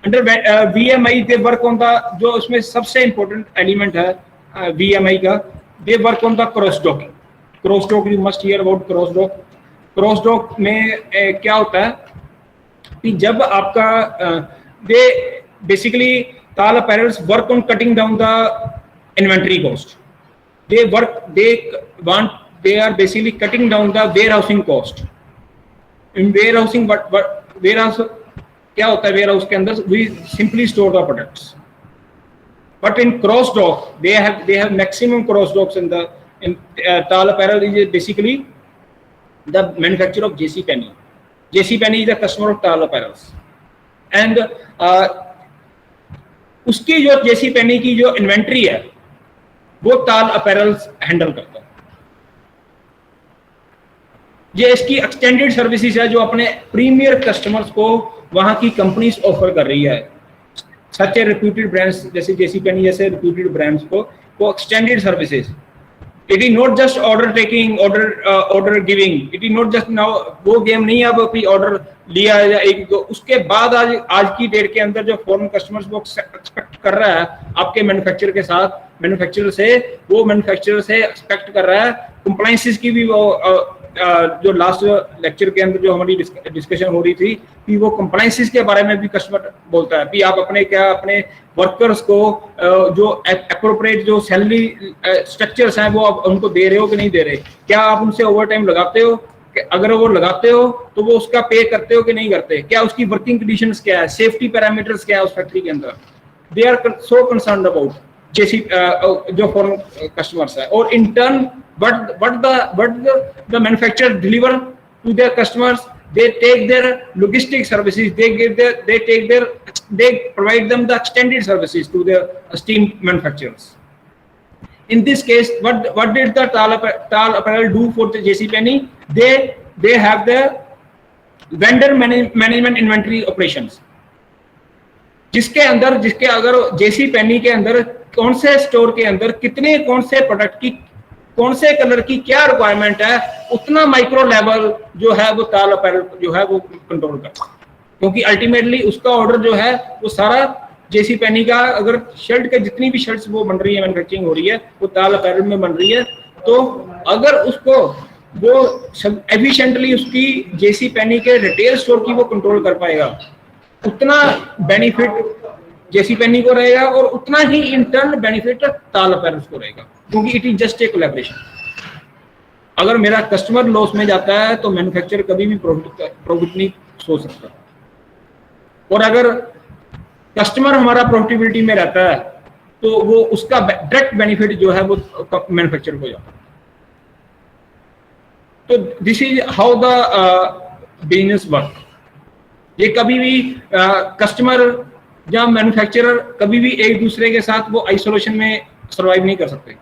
Under VMI they work on the, जो उसमें सबसे important element है VMI का, they work on the cross docking. Cross dock, you must hear about cross dock. Cross dock में क्या होता है कि जब आपका they basically Tal Apparels work on cutting down the inventory cost. They are basically cutting down the warehousing cost. In warehousing, warehouse क्या होता है? Warehouse के अंदर we simply store the products. But in cross dock, they have maximum cross docks in Tal Apparel is basically the manufacturer of JCPenney. JCPenney is the customer of Tal Apparels. And उसकी जो JCPenney की जो inventory है वो Tal Apparels handle करता है. ये इसकी एक्सटेंडेड सर्विसेज है जो अपने प्रीमियर कस्टमर्स को वहां की कंपनीज ऑफर कर रही है. सच ए रेप्यूटेड ब्रांड्स जैसे JCPenney जैसे रेप्यूटेड ब्रांड्स को extended services. It is not just order taking, order giving. It is not just now वो गेम नहीं है. अब ऑर्डर लिया या एक उसके बाद आज की डेट के अंदर जो फॉरेन कस्टमर्स वो एक्सपेक्ट कर रहा है आपके मैन्युफैक्चरर के साथ, मैन्युफैक्चरर से एक्सपेक्ट कर रहा है कंप्लायंसेस की भी. वो जो लास्ट लेक्चर के अंदर जो हमारी डिस्कशन हो रही थी कि वो कंप्लायंसेस के बारे में भी कस्टमर बोलता है कि आप अपने वर्कर्स को जो एप्रोप्रिएट जो सैलरी स्ट्रक्चर्स हैं वो आप उनको दे रहे हो कि नहीं दे रहे. क्या आप उनसे ओवर टाइम लगाते हो? अगर वो लगाते हो तो वो उसका पे करते हो कि नहीं करते? क्या उसकी वर्किंग कंडीशंस क्या है? सेफ्टी पैरामीटर्स क्या है उस फैक्ट्री के अंदर? They are so concerned about जो फॉरेन कस्टमर्स है. और in turn what the manufacturer deliver to their customers, they take their logistic services, they provide them the extended services to their esteemed manufacturers. In this case, what did the Tal Apparel do for the JCPenney? They have the vendor management inventory operations, जिसके अगर JCPenney के अंदर कौन से store के अंदर कितने कौन से प्रोडक्ट की कौन से कलर की क्या रिक्वायरमेंट है, उतना माइक्रो लेवल जो है वो Tal Apparel जो है वो कंट्रोल करता है. क्योंकि अल्टीमेटली उसका ऑर्डर जो है वो सारा JCPenney का, अगर शर्ट के जितनी भी शर्ट्स वो बन रही है, मैन्युफैक्चरिंग हो रही है, वो Tal Apparel में बन रही है. तो अगर उसको वो एफिशिएंटली उसकी JCPenney के रिटेल स्टोर की वो कंट्रोल कर पाएगा, उतना बेनिफिट JCPenney को रहेगा और उतना ही इंटर्न बेनिफिट Tal Apparels को रहेगा. क्योंकि it is just a collaboration. अगर मेरा कस्टमर लॉस में जाता है तो मैन्युफैक्चरर कभी भी प्रॉफिट नहीं सोच सकता. और अगर कस्टमर हमारा प्रॉफिटेबिलिटी में रहता है तो वो उसका डायरेक्ट बेनिफिट जो है वो मैन्युफैक्चरर को जाता है. तो this is how the business work. ये कभी भी कस्टमर या मैन्युफैक्चरर कभी भी एक दूसरे के साथ वो आइसोलेशन में सर्वाइव नहीं कर सकते.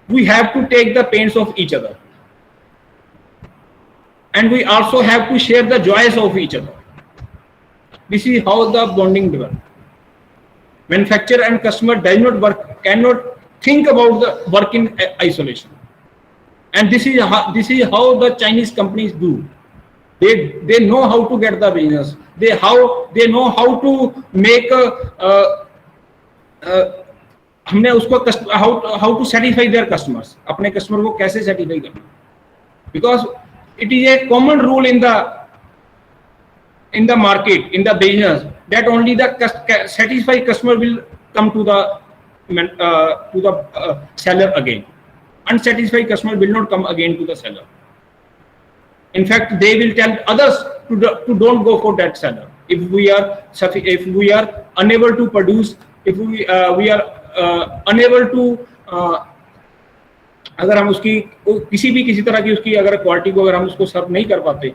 We have to take the pains of each other, and we also have to share the joys of each other. This is how the bonding develops. Manufacturer and customer does not work cannot think about the work in isolation. And this is how the Chinese companies do. They know how to get the business. They know how to make हमने उसको how to satisfy their customers. अपने customer को कैसे satisfy करना, because it is a common rule in the market, in the business, that only the satisfied customer will come to the seller again. Unsatisfied customer will not come again to the seller. In fact, they will tell others to don't go for that seller. If we are unable to produce, if we are unable to अगर हम उसकी किसी तरह की उसकी अगर quality को अगर हम उसको सर्व नहीं कर पाते,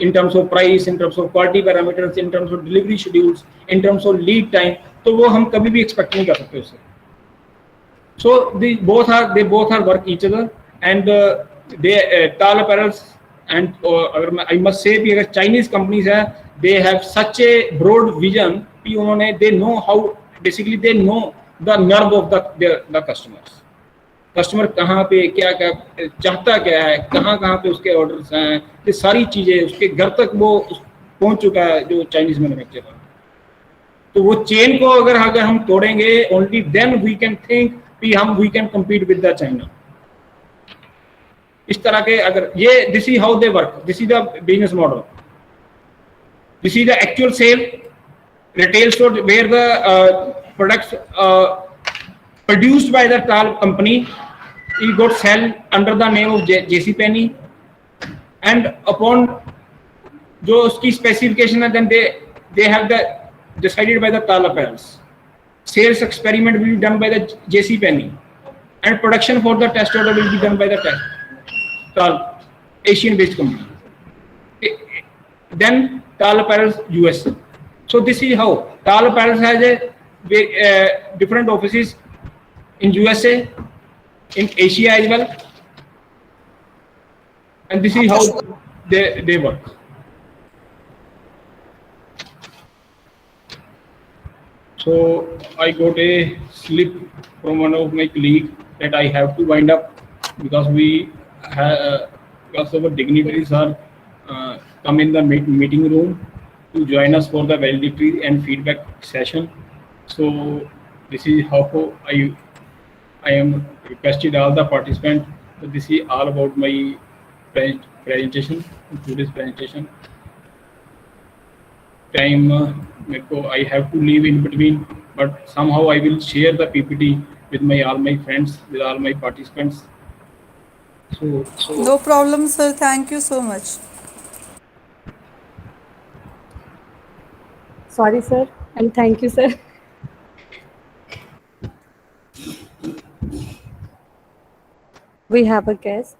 in terms of price, in terms of quality parameters, in terms of delivery schedules, in terms of lead time, तो वो हम कभी भी एक्सपेक्ट नहीं कर सकते उससे. So they both are work each other, and Tal Apparels and I must say कि अगर Chinese companies हैं, they have such a broad vision कि उन्होंने they know how, basically they know the nerve of the customers. Customer कहाँ पे क्या क्या चाहता, क्या है, कहाँ पे उसके ऑर्डर्स हैं, ये सारी चीजें उसके घर तक वो पहुंच चुका है जो चाइनीज मैन्युफैक्चरर. तो वो चेन को अगर हम तोड़ेंगे, only then we can think कि we can compete with the China. इस तरह के अगर ये this is how they work, this is the business model, this is the actual sale retail store where the products produced by the Tal company, it got sell under the name of JC Penney, and upon जो उसकी specification है, then they have the decided by the Tal Apparels. Sales experiment will be done by the JC Penney, and production for the test order will be done by the Tal Asian based company. Then Tal Apparels US. So this is how Tal Apparels has a different offices in USA, in Asia as well, and this is how they work. So I got a slip from one of my colleagues that I have to wind up, because because our dignitaries are come in the meeting room to join us for the validity and feedback session. So this is how I am requested all the participants. So this is all about my presentation, today's presentation. Time I have to leave in between, but somehow I will share the PPT with all my friends, with all my participants. So no problem, sir. Thank you so much. Sorry, sir, and thank you, sir. We have a guest.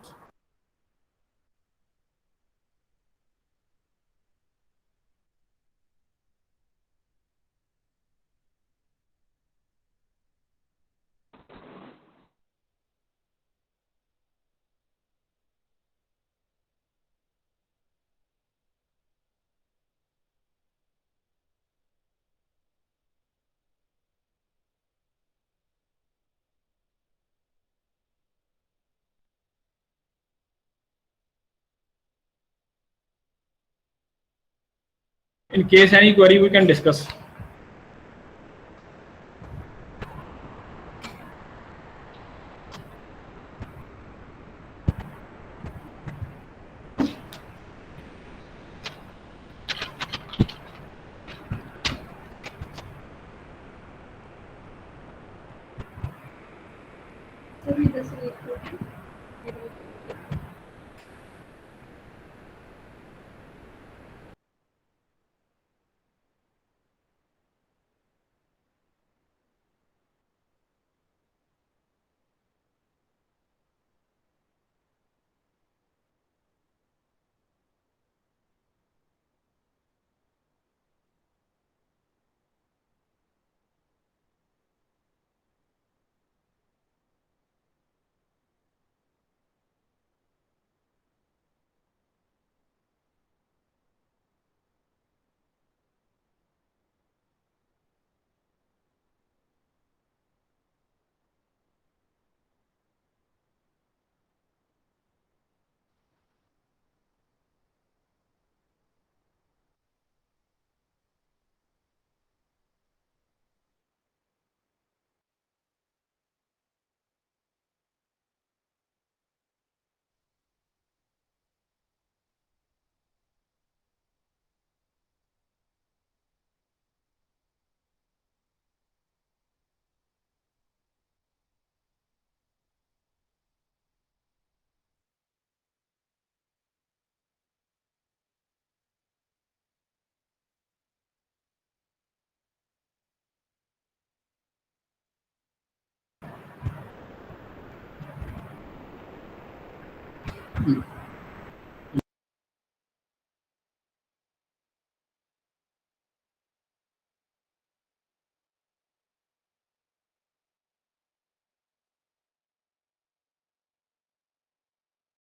in case any query, we can discuss. Hmm.